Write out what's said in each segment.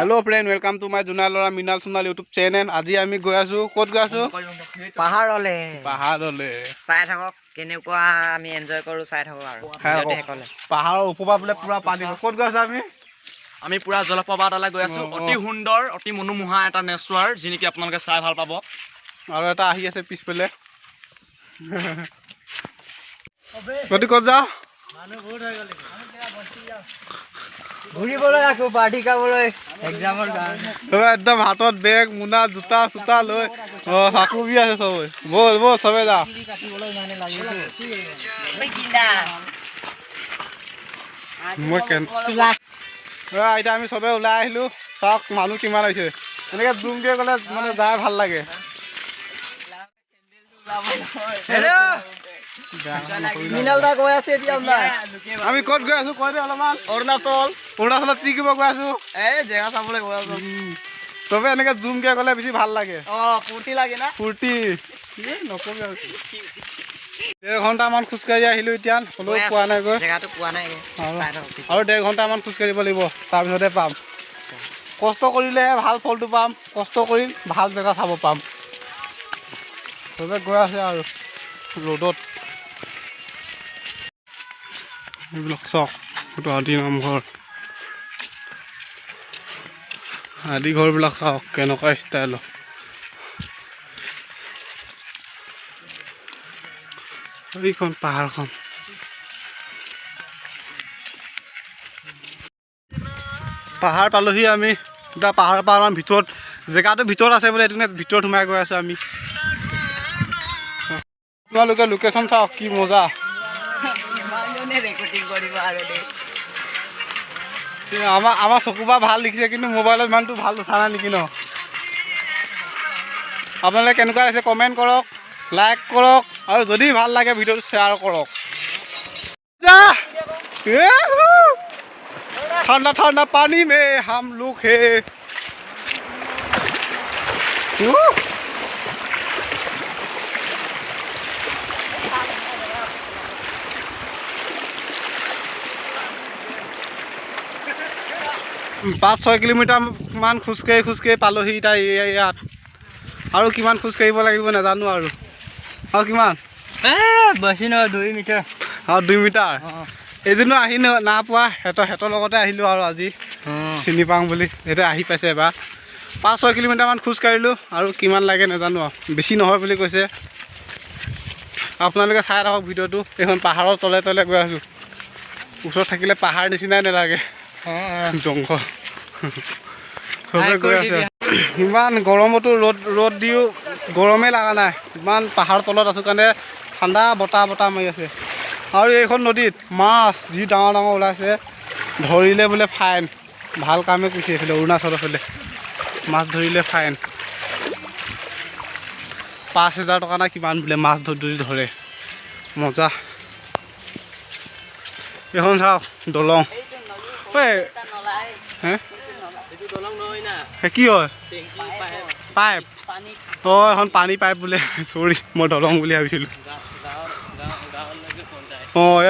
Hello friend welcome to my जुना लरा मिनाल सुनाल YouTube channel. আজি আমি গৈ আছো কত গৈ আছো পাহাৰলে চাই থাকক কেনেকুৱা আমি এনজয় কৰো চাই থাকক আৰু পাহাৰৰ ওপৰৰ বোলে পুৰা পানী কত গৈ আছো আমি পুৰা জলপ্ৰপাত এটালৈ গৈ আছো অতি সুন্দৰ অতি মনোমোহা এটা নেচাৰ যিনেকি আপোনালোকে চাই ভাল পাব আৰু এটা আহি আছে পিছফালে গতি কত যাও মানুহ বহুত হৈ গ'ল ঘুৰিবলৈ ৰাখো পাৰ্টি খাবলৈ এক্সামৰ কাৰণে একদম হাতত বেগ মুনা জোতা চোতা লৈ হাকুবি আছে সবে বল বল সবে যা এতিয়া আমি সবে ওলাই আহিলো চাওক মানুহ কিমান হৈছে এনেকে জুমকে গ'লে মানে যাই ভাল লাগে আমি কত গৈ আছো কৈ দে অলপমান অৰুণাচলত কি কৰিব গৈ আছো জেগা চাবলৈ গৈ আছো চবে এনেকে জুমকে গ'লে বেছি ভাল লাগে ফূৰ্তি লাগে না ফূৰ্তি নকবি আৰু 1.5 ঘণ্টামান খোজকাঢ়ি আহিলো এতিয়া হ'লেও পোৱা নাই গৈ আৰু 1.5 ঘণ্টামান খোজকাঢ়িব লাগিব তাৰপিছতে পাম কষ্ট কৰিলেহে ভাল ফলটো পাম কষ্ট কৰি ভাল জেগা চাব পাম চবে গৈ আছে আৰু ৰ'দত এইবিলাক চাওক সেইটো আদি নামঘৰ আদি ঘৰবিলাক চাওক কেনেকুৱা ষ্টাইলৰ এইখন পাহাৰখন পাহাৰ পালোহি আমি এতিয়া পাহাৰৰ পৰা আমাৰ ভিতৰত জেগাটো ভিতৰত আছে বোলে এইটো ভিতৰত সোমাই গৈ আছো আমি আপোনালোকে লোকেশ্যন চাওক কি মজা আমাৰ চকু পৰা ভাল দেখিছে কিন্তু মোবাইলত ইমানটো ভাল উঠা নাই নেকি ন আপোনালোকে কেনেকুৱা লাগিছে কমেণ্ট কৰক লাইক কৰক আৰু যদি ভাল লাগে ভিডিঅ'টো শ্বেয়াৰ কৰক ঠাণ্ডা ঠাণ্ডা পানী মে হাম লোক হে 5-6 কিলোমিটাৰ মান খোজকাঢ়ি পালোহি এতিয়া ইয়াত আৰু কিমান খোজকাঢ়িব লাগিব নাজানো আৰু কিমান বেছি নহয় 2 মিটাৰ আৰু 2 মিটাৰ এদিনো আহি নাপোৱা হেতৰ লগতে আহিলোঁ আৰু আজি চিনি পাওঁ বুলি এতিয়া আহি পাইছে এবাৰ 5-6 কিলোমিটাৰমান খোজকাঢ়িলোঁ আৰু কিমান লাগে নাজানো আৰু বেছি নহয় বুলি কৈছে আপোনালোকে চাই থাকক ভিডিঅ'টো এইখন পাহাৰৰ তলে তলে গৈ আছোঁ ওচৰত থাকিলে পাহাৰ নিচিনাই নালাগে জংঘল চবে গৈ আছে ইমান গৰমতো ৰ'দ দিও গৰমেই লগা নাই ইমান পাহাৰ তলত আছোঁ কাৰণে ঠাণ্ডা বতাহ মাৰি আছে আৰু এইখন নদীত মাছ যি ডাঙৰ ডাঙৰ ওলাইছে ধৰিলে বোলে ফাইন ভাল কামেই কৰিছে এইফালে অৰুণাচলৰ ফালে মাছ ধৰিলে ফাইন 5,000 টকা না কিমান বোলে মাছ যদি ধৰে মজা এইখন চাওক দলং কি হয় পাইপ এখন পানী পাইপ বোলে চৰি মই দলং বুলি ভাবিছিলোঁ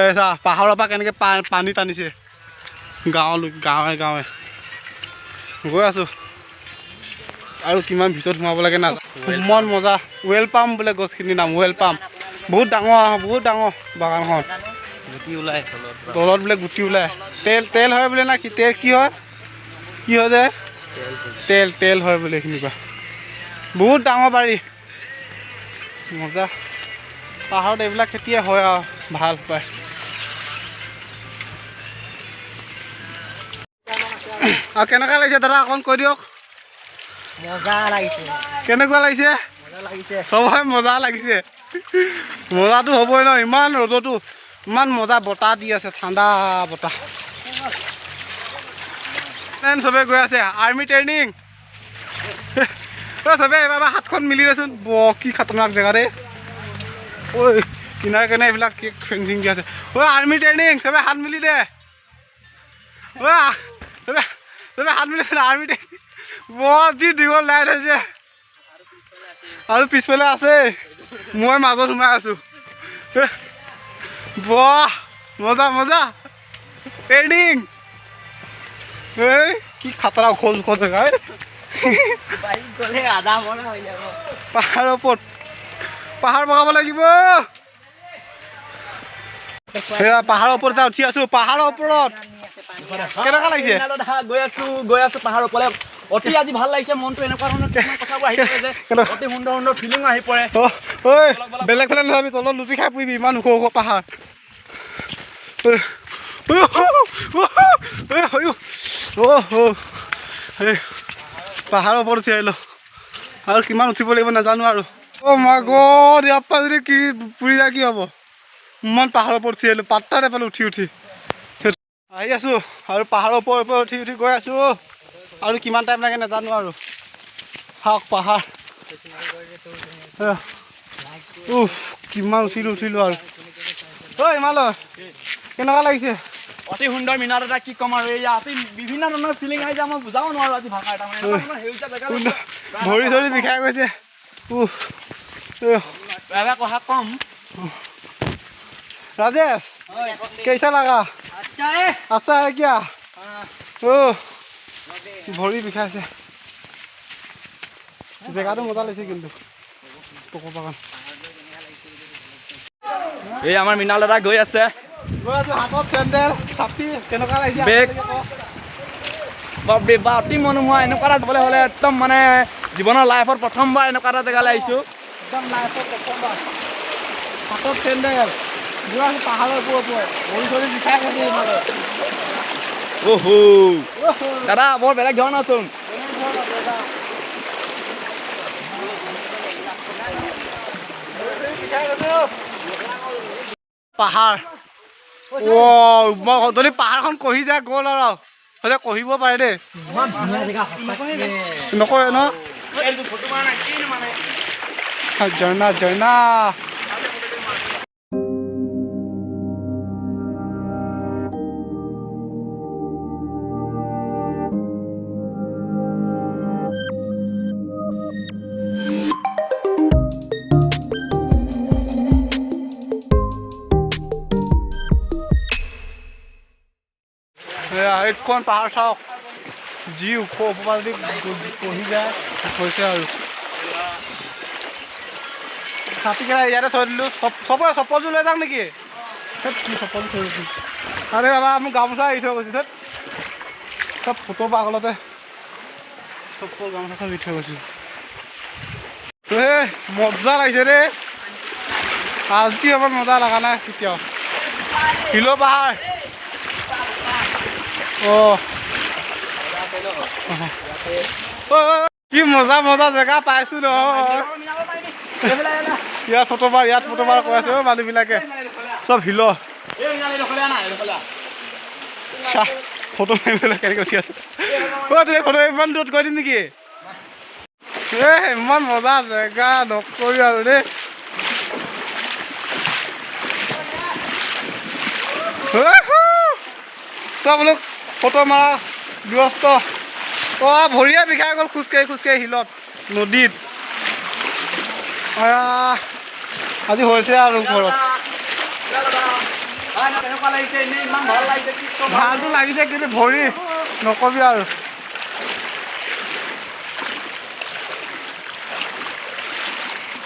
এই চা পাহাৰৰ পৰা কেনেকৈ পানী টানিছে গাঁৱে গৈ আছোঁ আৰু কিমান ভিতৰত সোমাব লাগে নাজানো মন মজা ৱেল পাম বোলে গছখিনিৰ নাম ৱেল পাম বহুত ডাঙৰ বাগানখন গুটি ওলাই তলত বোলে গুটি ওলাই তেল হয় বোলে না কি তেল কি হয় যে তেল হয় বোলে এইখিনি পৰা বহুত ডাঙৰ বাৰী মজা পাহাৰত এইবিলাক খেতিয়ে হয় আৰু ভাল পায় আৰু কেনেকুৱা লাগিছে দাদা অকণ কৈ দিয়ক মজা লাগিছে কেনেকুৱা লাগিছে চবৰে মজা লাগিছে মজাটো হ'বই ন ইমান ৰ'দতো ইমান মজা বতাহ দি আছে ঠাণ্ডা বতাহ চবে গৈ আছে আৰ্মি ট্ৰেইনিং চবে এবাৰ হাতখন মিলি দেচোন কি খাতৰনাক জেগা দেই ঐ কিনাৰে কিনাৰে এইবিলাক ফেঞ্চিং দি আছে আৰ্মি ট্ৰেইনিং চবে হাত মিলি দে চবে হাত মিলিছে আৰ্মি ট্ৰেইনিং যি দীঘল লাইট হৈছে আৰু পিছফালে আছে মই মাজত সোমাই আছোঁ মজা ট্ৰেইনিং এই কি খাতৰা ওখ ওখ জেগা পাহাৰৰ ওপৰত পাহাৰ বগাব লাগিব সেয়া পাহাৰৰ ওপৰত এটা উঠি আছো পাহাৰৰ ওপৰত কেনেকুৱা লাগিছে গৈ আছো পাহাৰৰ ওপৰলে অতি আজি ভাল লাগিছে মনটো এনেকুৱা ধৰণৰ কিছুমান কথাবোৰ আহি পৰে যে অতি সুন্দৰ সুন্দৰ ফিলিং আহি পৰে ঐ বেলেগ ফালে নাযাবি তলত লুচি খাই পৰিবি ইমান ওখ ওখ পাহাৰ পাহাৰৰ ওপৰত উঠি আহিলোঁ আৰু কিমান উঠিব লাগিব নাজানো আৰু অ' মাই গড ইয়াৰ পৰা যদি কি পুৰি যায় কি হ'ব ইমান পাহাৰৰ ওপৰত উঠি আহিলোঁ পাত্তা নাপালোঁ উঠি আহি আছোঁ আৰু পাহাৰৰ ওপৰত উঠি গৈ আছোঁ আৰু কিমান টাইম লাগে নাজানো আৰু চাওক পাহাৰ কিমান উঠিলোঁ আৰু ঐ হিমালয় কেনেকুৱা লাগিছে অতি সুন্দৰ মিনাৰ এটা কি ক'ম আৰু এয়া অতি বিভিন্ন ধৰণৰ ফিলিং আহি যায় মই বুজাব নোৱাৰো আজি ভাষা এটা মানে সেউজীয়া জেগা ভৰি চৰি বিষাই গৈছে এটা কথা ক'ম राजेश कैसा लगा अच्छा है क्या ओ ভৰি বিষাইছে জেগাটো মজা লাগিছে কিন্তু পকো বাগান এই আমাৰ মিনাল দাদা গৈ আছে হাতত চেণ্ডেল ছাতি কেনেকুৱা লাগিছে বেগ বাপৰে বাপ অতি মনোমোহা এনেকুৱা এটা যাবলৈ হ'লে একদম মানে জীৱনৰ লাইফত প্ৰথমবাৰ এনেকুৱা এটা জেগালৈ আহিছোঁ একদম লাইফত প্ৰথমবাৰ হাতত চেণ্ডেল পাহাৰৰ ওপৰত ভৰি চৰি বিষাই গৈছে ওহো দাদা বৰ বেলেগ ধৰণৰচোন পাহাৰ যদি পাহাৰখন কহি যায় গ'ল আৰু হ'লে কহিব পাৰে দেই নকয় ন জইনা জইনা এইখন পাহাৰ চাওক যি ওখ ওপৰ যদি কহি যায় হৈছে আৰু ছাতিকেইটা ইয়াতে থৈ দিলোঁ চবৰে চপ্পলযোৰ লৈ যাওঁ নেকি কি চপ্পল থৈ গৈছোঁ আৰে বাবা মোক গামোচা এৰি থৈ গৈছোঁ চব ফটো পাগলতে চপ্পল গামোচা চব এৰি থৈ গৈছোঁ এই মজা লাগিছে দেই আজি আমাৰ মজা লগা নাই কেতিয়াও হিলো পাহাৰ কি মজা মজা জেগা পাইছো নহয় ইয়াত ফটো মাৰ কৈ আছে মানুহবিলাকে চব হিল ফটো মাৰিবলৈ কেনেকৈ উঠি আছে তুমি ফটো ইমান দূৰত গৈ দিম নেকি ইমান মজা জেগা নকৰি আৰু দেই চব লোক ফটো মাৰা ব্যস্ত ভৰিয়ে বিষাই গ'ল খোজকাঢ়ি শিলত নদীত আজি হৈছে আৰু ঘৰত ভালটো লাগিছে কিন্তু ভৰি নকবি আৰু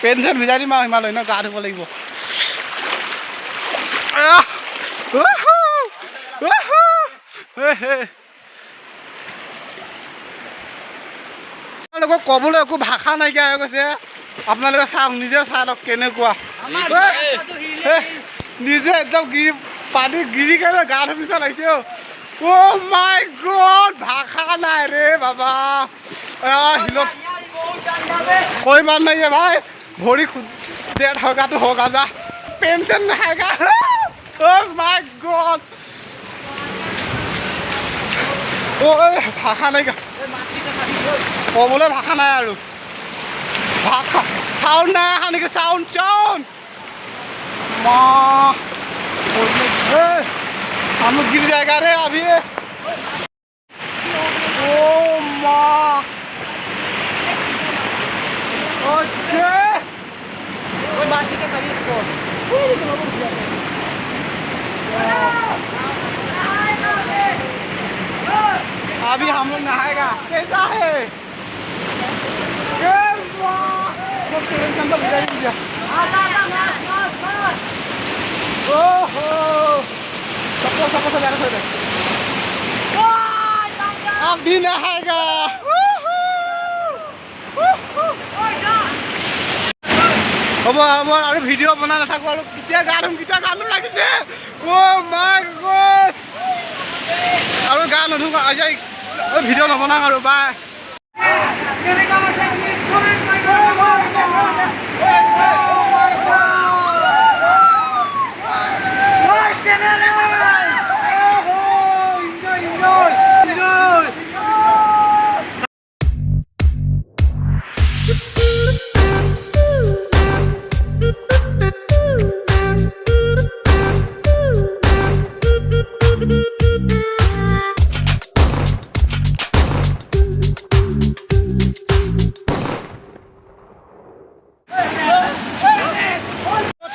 পেণ্ট চেণ্ট ভিজাই দিম আৰু হিমালয় ন গা ধুব লাগিব আপোনালোকক ক'বলৈ একো ভাষা নাইকিয়া হৈ গৈছে আপোনালোকে চাওক নিজে চাই লওক কেনেকুৱা নিজে একদম পানী গিৰি কেনে গা ধুব নিচিনা লাগিছে অ' মাই গড ভাষা নাই ৰে বাবা হিলত কৈ মান নাই ভাই ভৰি দেৰ হগাটো হগা যা পেন চেন নাহেগা অ' মাই গড ভাষা নাইকিয়া ক'বলৈ ভাষা নাই আৰু ভাষা চাউণ্ড নাই অহা নেকি চাউণ্ড हम गिर जाएगा रे अभी ओ माँ ओके कोई बात नहीं कर इसको हम लोग नहाएगा कैसा है अब भी नहाएगा হ'ব আৰু ভিডিঅ' বনাই নাথাকোঁ আৰু কেতিয়া গা ধুম লাগিছে মাই গড আৰু গা নুধুম আজি ভিডিঅ' নবনাওঁ আৰু বাই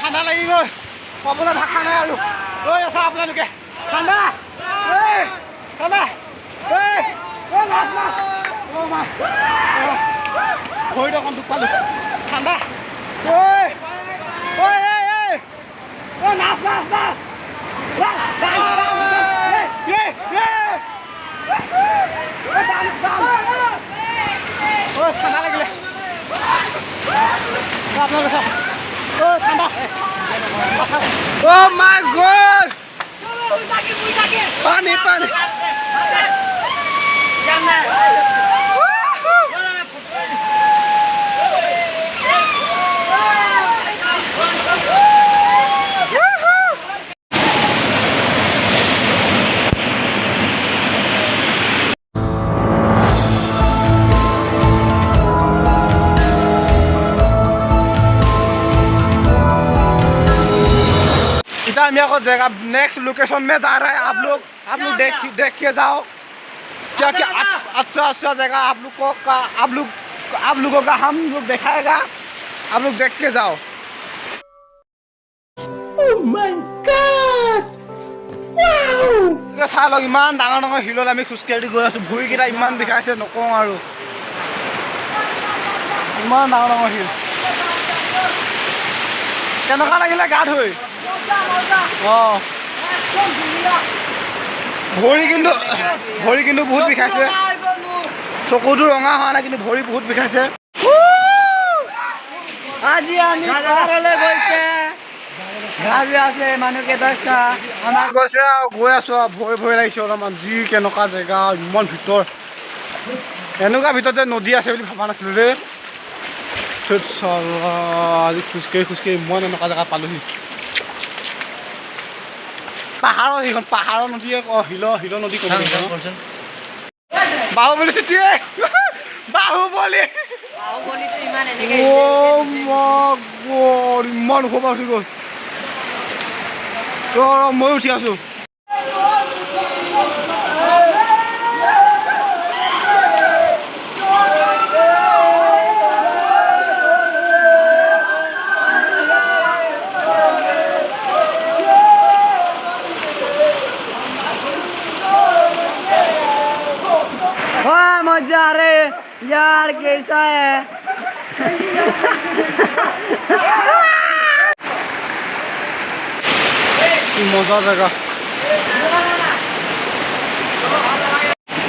ঠাণ্ডা লাগি গ'ল ক'বলৈ ভাষা নাই আৰু ঐ আছা আপোনালোকে ঠাণ্ডা ঠাণ্ডা ভৰিত অকণ দুখ পালোঁ ঠাণ্ডা নাচ নাচ নাচ ঠাণ্ডা লাগিলে আপোনালোকে চাওক ঠাণ্ডা মাই গড পানী পানী हम यहाँ जगह नेक्स्ट लोकेशन में जा रहे हैं आप लोग देख के जाओ क्या क्या अच्छा जगह आप लोगों का हम लोग दिखाएगा आप लोग देख के जाओ চাই লওক ইমান ডাঙৰ ডাঙৰ শিলত আমি খোজকাঢ়ি গৈ আছো ভৰিকেইটা ইমান বিষাইছে নকওঁ আৰু ইমান ডাঙৰ ডাঙৰ শিল কেনেকুৱা লাগিলে গা ধুই ভৰি কিন্তু বহুত বিষাইছে চকুটো ৰঙা হোৱা নাই কিন্তু ভৰি বহুত বিষাইছে আজি আমি পাহাৰলৈ গৈছে গাড়ী আছে মানুহকেইটা আমাক গৈছে আৰু গৈ আছোঁ আৰু ভয় লাগিছে অলপমান যি কেনেকুৱা জেগা ইমান ভিতৰ এনেকুৱা ভিতৰত যে নদী আছে বুলি ভবা নাছিলোঁ দেই আজি খোজকাঢ়ি ইমান এনেকুৱা জেগা পালোহি পাহাৰৰ সেইখন পাহাৰৰ নদীয়ে শিলৰ নদী বাহুবলী চিটিয়ে বাহুবলী ইমান ওখ পৰা উঠি গ'ল মই উঠি আছো मजा आ रहे यार कैसा है मजा जगह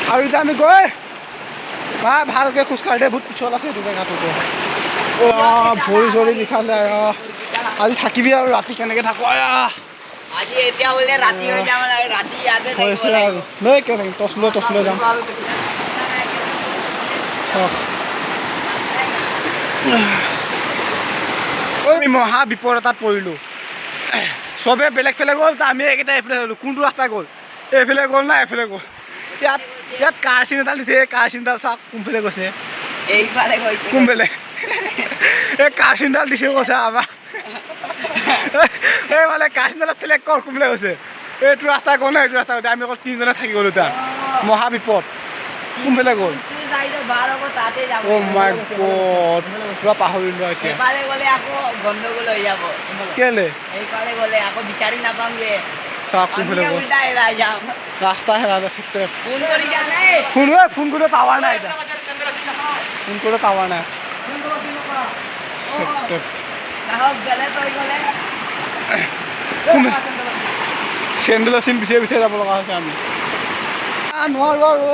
और इतना আমি গৈ ভালকে খোজকাঢ়ি বহুত পিছল আছে এইটো জেগাটোতে ভৰি চৰি বিষালে আজি থাকিবি আৰু ৰাতি কেনেকে থাকো আজি এতিয়া বোলে ৰাতি হৈ যাম ৰাতি ইয়াতে থাকিব লাগিব নাই কেনেকে টছলৈ যাম আমি মহা বিপদ এটাত পৰিলোঁ চবে বেলেগ গ'ল আমি এইকেইটা এইফালে হ'লোঁ কোনটো ৰাস্তা গ'ল এইফালে গ'ল না এইফালে গ'ল ইয়াত কাৰ চিন এডাল দিছে কাৰ চিনডাল চাওক কোনফালে গৈছে এইফালে গৈছে কোনফালে এই কাৰ চিনডাল দিছে কৈছে আমাক এইফালে কাৰ চিনডাল চিলেক্ট কৰ কোনফালে গৈছে এইটো ৰাস্তা গ'ল না এইটো ৰাস্তা গৈছে আমি অকল তিনিজনে থাকি গ'লোঁ তাৰ মহা বিপদ কোনফালে গ'ল Oh my God, পুৰা পাহৰিলোঁ এতিয়া এইফালে গ'লে আকৌ গণ্ডগোল হৈ যাব কেলে এইফালে গ'লে আকৌ বিচাৰি নাপামগে চাওক কোনফালে গ'ল ৰাস্তা হেৰালে ফোন কৰিলে টাৱাৰ নাই এতিয়া ফোন কৰিলে টাৱাৰ নাই চেণ্ডেলৰ চিন বিচাৰি বিচাৰি যাব লগা হৈছে আমি নোৱাৰো আৰু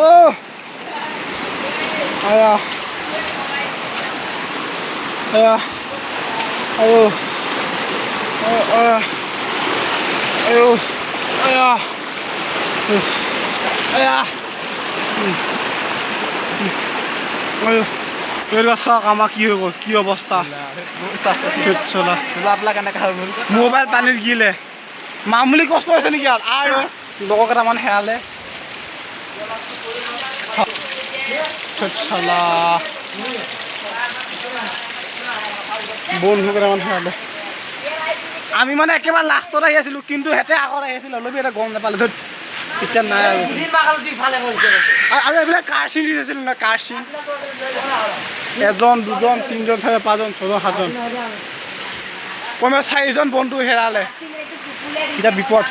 আয়া আয়া আয়ো আয়া আয়ো আয়া আয়া আয়ো এইটো চাওক আমাৰ কি হৈ গ'ল কি অৱস্থা মোবাইল পানীত গিলে মামুলি কষ্ট হৈছে নেকি আৰু লগৰ কেইটামান হেৰালে বন্ধু কেইটামান হেৰালে আমি মানে একেবাৰে লাষ্টত আহি আছিলোঁ কিন্তু সিহঁতে আগত আহি আছিল অলপ এটা গম নাপালে ধৰ এতিয়া নাই আৰু এইবিলাক কাৰ চিন দি আছিল ন কাৰ চিন এজন দুজন তিনিজন থাকে পাঁচজন ছজন সাতজন কমে 4জন বন্ধু হেৰালে এতিয়া বিপদ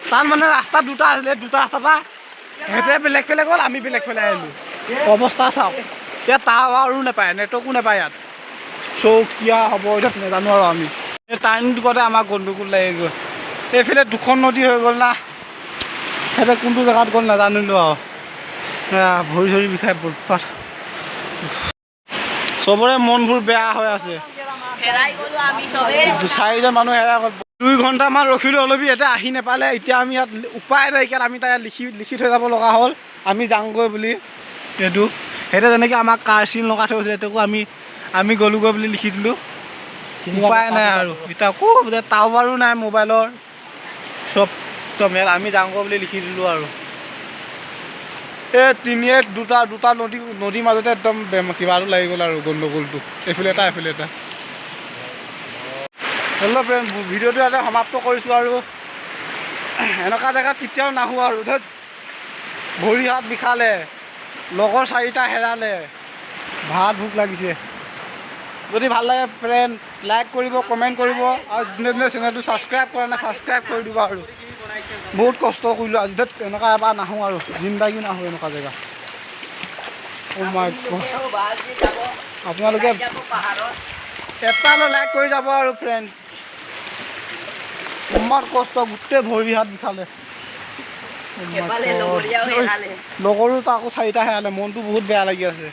তাত মানে ৰাস্তা দুটা আছিলে দুটা ৰাস্তাৰ পৰা সিহঁতে বেলেগ বেলেগ হ'ল আমি বেলেগ ফালে আহিলোঁ অৱস্থা চাওক এতিয়া টাৱাৰো নাপায় নেটৱৰ্কো নাপায় ইয়াত চৌকিয়া হ'ব এতিয়া নাজানো আৰু আমি এই টাৰ্ণিং দুখতে আমাক গণ্ডগোল লাগি গ'ল এইফালে দুখন নদী হৈ গ'ল না সিহঁতে কোনটো জেগাত গ'ল নাজানিলোঁ আৰু ভৰি চৰি বিষাই বৰপাত চবৰে মনবোৰ বেয়া হৈ আছে 4জন মানুহ হেৰাই গ'ল 2 ঘণ্টামান ৰখিলোঁ অলপ ইয়াতে আহি নাপালে এতিয়া আমি ইয়াত উপায় নাইকিয়া আমি তাত লিখি থৈ যাব লগা হ'ল আমি যাওঁগৈ বুলি সেইটো সিহঁতে যেনেকৈ আমাক কাৰ চিন লগাই থৈ গৈছিলে সেইটোকো আমি গ'লোগৈ বুলি লিখি দিলোঁ উপায় নাই আৰু এতিয়া আকৌ টাৱাৰো নাই মোবাইলৰ চব একদম আমি যাওঁগৈ বুলি লিখি দিলোঁ আৰু এই দুটা নদীৰ মাজতে একদম কিবাটো লাগি গ'ল আৰু গণ্ডগোলটো এইফালে এটা হেল্ল' ফ্ৰেণ্ড ভিডিঅ'টো ইয়াতে সমাপ্ত কৰিছোঁ আৰু এনেকুৱা জেগাত কেতিয়াও নাহোঁ আৰু ধৰ ভৰি হাত বিষালে লগৰ 4টা হেৰালে ভাত ভোক লাগিছে যদি ভাল লাগে ফ্ৰেণ্ড লাইক কৰিব কমেণ্ট কৰিব আৰু যোনে যোনে চেনেলটো ছাবস্ক্ৰাইব কৰা নাই ছাবস্ক্ৰাইব কৰি দিব আৰু বহুত কষ্ট কৰিলোঁ আজি ধৰ এনেকুৱা এবাৰ নাহোঁ আৰু জিন্দাগী নাহোঁ এনেকুৱা জেগা আপোনালোকে এটালৈ লাইক কৰি যাব আৰু ফ্ৰেণ্ড ইমান কষ্ট গোটেই ভৰি হাত বিষালে লগৰো তাকো 4টা হেৰালে মনটো বহুত বেয়া লাগি আছে